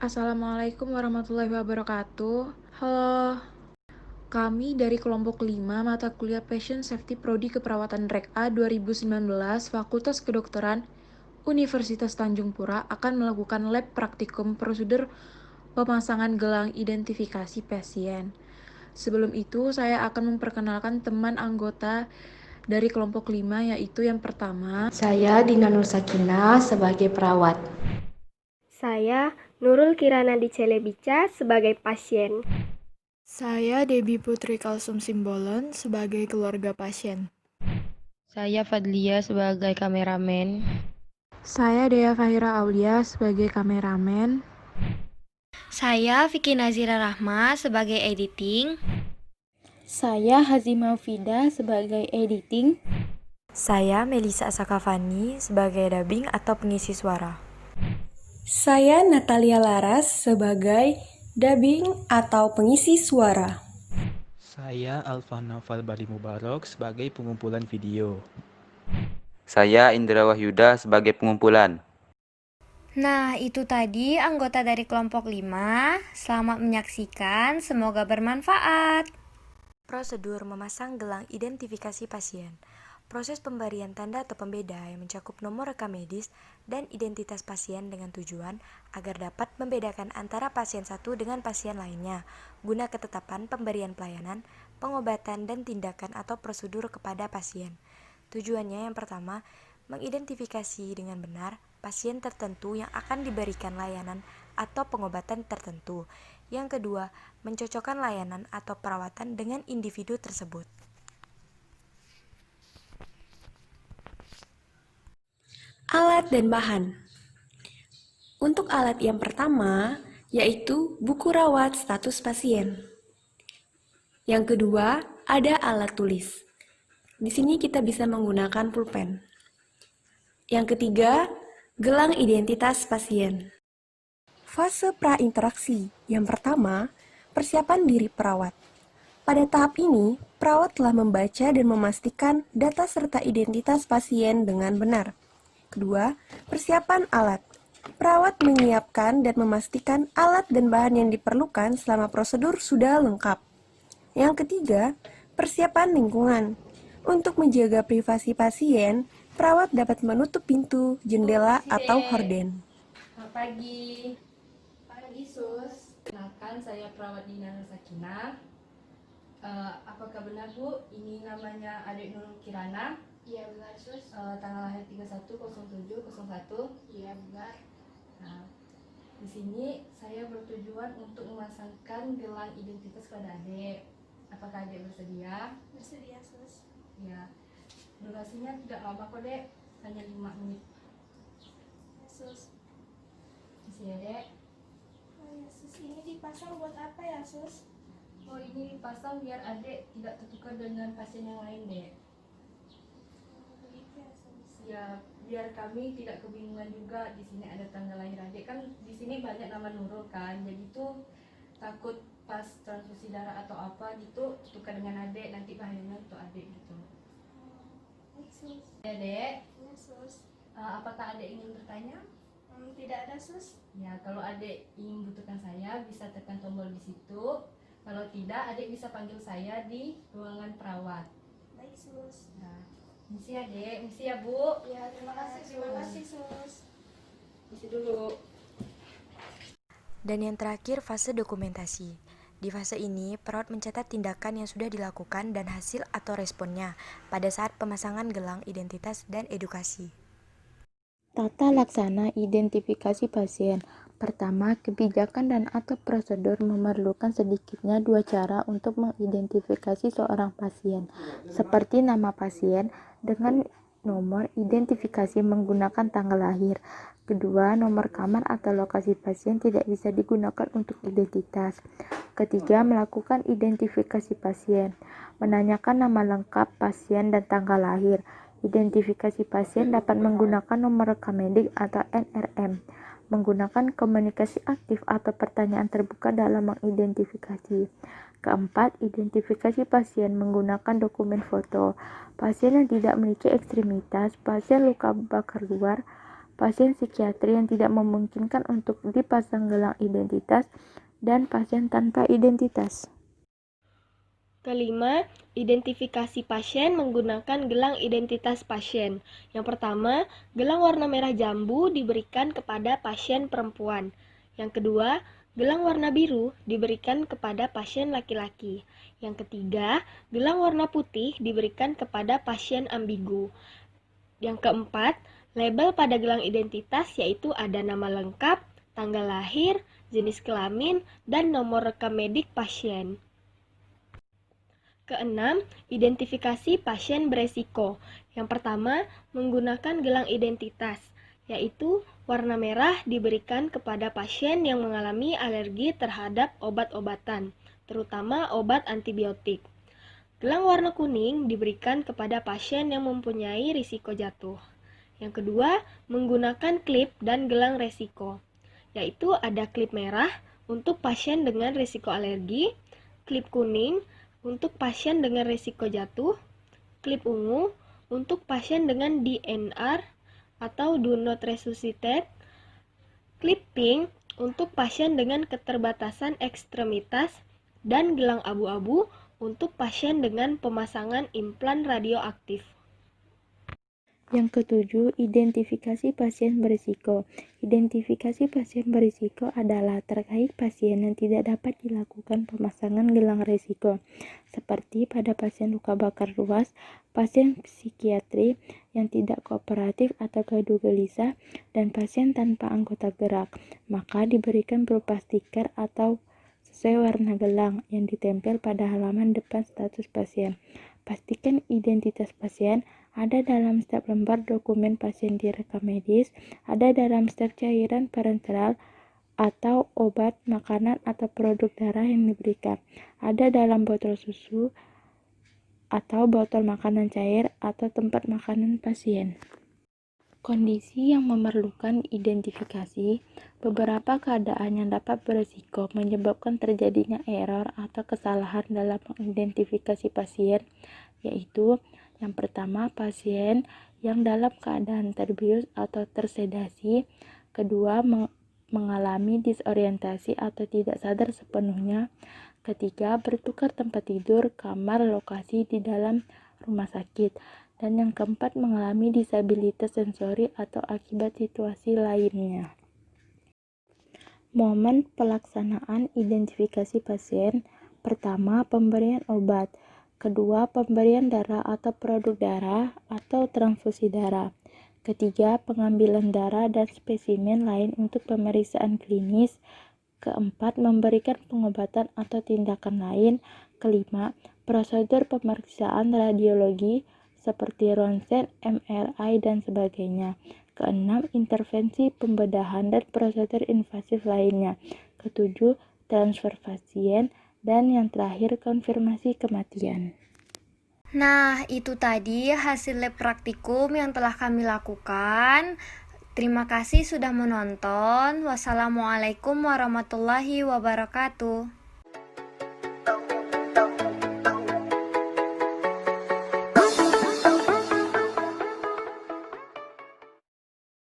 Assalamualaikum warahmatullahi wabarakatuh. Halo, kami dari kelompok 5 mata kuliah Passion Safety Prodi Keperawatan Rek A 2019 Fakultas Kedokteran Universitas Tanjung Pura akan melakukan lab praktikum prosedur pemasangan gelang identifikasi pasien. Sebelum itu, saya akan memperkenalkan teman anggota dari kelompok 5, yaitu yang pertama, Saya Dina Nur Sakinah sebagai perawat. Saya Nurul Kirana di Celebica sebagai pasien. Saya Debbie Putri Kalsum Simbolon sebagai keluarga pasien. Saya Fadlia sebagai kameramen. saya Dea Fahira Aulia sebagai kameramen. Saya Vicky Nazira Rahma sebagai editing. Saya Hazimah Fida sebagai editing. Saya Melisa Sakafani sebagai dubbing atau pengisi suara. Saya Natalia Laras sebagai dubbing atau pengisi suara. Saya Alfana Falbari Mubarok sebagai pengumpulan video. Saya Indra Wahyuda sebagai pengumpulan. Nah, itu tadi anggota dari kelompok 5. Selamat menyaksikan, semoga bermanfaat. Prosedur memasang gelang identifikasi pasien. Proses pemberian tanda atau pembeda yang mencakup nomor rekam medis dan identitas pasien dengan tujuan agar dapat membedakan antara pasien satu dengan pasien lainnya, guna ketetapan pemberian pelayanan, pengobatan, dan tindakan atau prosedur kepada pasien. Tujuannya yang pertama, mengidentifikasi dengan benar pasien tertentu yang akan diberikan layanan atau pengobatan tertentu. Yang kedua, mencocokkan layanan atau perawatan dengan individu tersebut. Alat dan bahan. Untuk alat yang pertama, yaitu buku rawat status pasien. Yang kedua, ada alat tulis. Di sini kita bisa menggunakan pulpen. Yang ketiga, gelang identitas pasien. Fase prainteraksi. Yang pertama, persiapan diri perawat. Pada tahap ini, perawat telah membaca dan memastikan data serta identitas pasien dengan benar. Kedua, persiapan alat. Perawat menyiapkan dan memastikan alat dan bahan yang diperlukan selama prosedur sudah lengkap. Yang ketiga, persiapan lingkungan. Untuk menjaga privasi pasien, perawat dapat menutup pintu, jendela, atau horden. Selamat pagi. Pagi, Sus. Kenalkan, saya perawat Dina Nur Sakinah. Apakah benar, Bu? Ini namanya adik Nurul Kirana? Iya benar, Sus. Tanggal lahir 31/07/01. Iya benar. Nah, di sini saya bertujuan untuk memasangkan gelang identitas pada adik. Apakah adik bersedia? Bersedia, Sus. Ya. Durasinya tidak lama kok, Dek. Hanya 5 menit. Ya, Sus. Isi ya, Dek. Oh ya, Sus. Ini dipasang buat apa ya, Sus? Oh, ini dipasang biar adik tidak tertukar dengan pasien yang lain, Dek. Begitu ya, Sus. Ya, biar kami tidak kebingungan juga. Di sini ada tanggal lahir adik, kan di sini banyak nama Nurul kan, jadi tuh takut pas transfusi darah atau apa gitu tukar dengan adik, nanti bahayanya untuk adik gitu. Baik, Sus. Ya, Dek. Ya, Sus. Apakah adik ingin bertanya? Tidak ada, Sus. Ya, kalau adik ingin butuhkan saya bisa tekan tombol di situ. Kalau tidak, adik bisa panggil saya di ruangan perawat. Baik, Sus. Nah, misi ya, Dek. Misi ya, Bu. Ya, terima kasih, Sus. Misi dulu. Dan yang terakhir, fase dokumentasi. Di fase ini, perawat mencatat tindakan yang sudah dilakukan dan hasil atau responnya pada saat pemasangan gelang identitas dan edukasi. Tata laksana identifikasi pasien. Pertama, kebijakan dan atau prosedur memerlukan sedikitnya 2 cara untuk mengidentifikasi seorang pasien, seperti nama pasien dengan nomor identifikasi menggunakan tanggal lahir. Kedua, nomor kamar atau lokasi pasien tidak bisa digunakan untuk identitas. Ketiga, melakukan identifikasi pasien, menanyakan nama lengkap pasien dan tanggal lahir. Identifikasi pasien dapat menggunakan nomor rekam medik atau NRM, menggunakan komunikasi aktif atau pertanyaan terbuka dalam mengidentifikasi. Keempat, identifikasi pasien menggunakan dokumen foto. Pasien yang tidak memiliki ekstremitas, pasien luka bakar luar, pasien psikiatri yang tidak memungkinkan untuk dipasang gelang identitas, dan pasien tanpa identitas. Kelima, identifikasi pasien menggunakan gelang identitas pasien. Yang pertama, gelang warna merah jambu diberikan kepada pasien perempuan. Yang kedua, gelang warna biru diberikan kepada pasien laki-laki. Yang ketiga, gelang warna putih diberikan kepada pasien ambigu. Yang keempat, label pada gelang identitas yaitu ada nama lengkap, tanggal lahir, jenis kelamin, dan nomor rekam medik pasien. Keenam, identifikasi pasien beresiko. Yang pertama, menggunakan gelang identitas, yaitu warna merah diberikan kepada pasien yang mengalami alergi terhadap obat-obatan, terutama obat antibiotik. Gelang warna kuning diberikan kepada pasien yang mempunyai risiko jatuh. Yang kedua, menggunakan klip dan gelang resiko, yaitu ada klip merah untuk pasien dengan risiko alergi, klip kuning untuk pasien dengan risiko jatuh, klip ungu untuk pasien dengan DNR atau do not resuscitate, klip pink untuk pasien dengan keterbatasan ekstremitas, dan gelang abu-abu untuk pasien dengan pemasangan implan radioaktif. Yang ketujuh, identifikasi pasien berisiko. Identifikasi pasien berisiko adalah terkait pasien yang tidak dapat dilakukan pemasangan gelang risiko, seperti pada pasien luka bakar luas, pasien psikiatri yang tidak kooperatif atau gaduh gelisah, dan pasien tanpa anggota gerak. Maka diberikan berupa stiker atau sesuai warna gelang yang ditempel pada halaman depan status pasien. Pastikan identitas pasien ada dalam setiap lembar dokumen pasien di rekam medis, ada dalam setiap cairan parenteral atau obat, makanan, atau produk darah yang diberikan, ada dalam botol susu atau botol makanan cair atau tempat makanan pasien. Kondisi yang memerlukan identifikasi. Beberapa keadaan yang dapat berisiko menyebabkan terjadinya error atau kesalahan dalam mengidentifikasi pasien, yaitu yang pertama, pasien yang dalam keadaan terbius atau tersedasi. Kedua, mengalami disorientasi atau tidak sadar sepenuhnya. Ketiga, bertukar tempat tidur, kamar, lokasi di dalam rumah sakit. Dan yang keempat, mengalami disabilitas sensori atau akibat situasi lainnya. Momen pelaksanaan identifikasi pasien. Pertama, pemberian obat. Kedua, pemberian darah atau produk darah atau transfusi darah. Ketiga, pengambilan darah dan spesimen lain untuk pemeriksaan klinis. Keempat, memberikan pengobatan atau tindakan lain. Kelima, prosedur pemeriksaan radiologi seperti ronsen, MRI, dan sebagainya. Keenam, intervensi pembedahan dan prosedur invasif lainnya. Ketujuh, transfer pasien. Dan yang terakhir, konfirmasi kematian. Nah, itu tadi hasil lab praktikum yang telah kami lakukan. Terima kasih sudah menonton. Wassalamualaikum warahmatullahi wabarakatuh.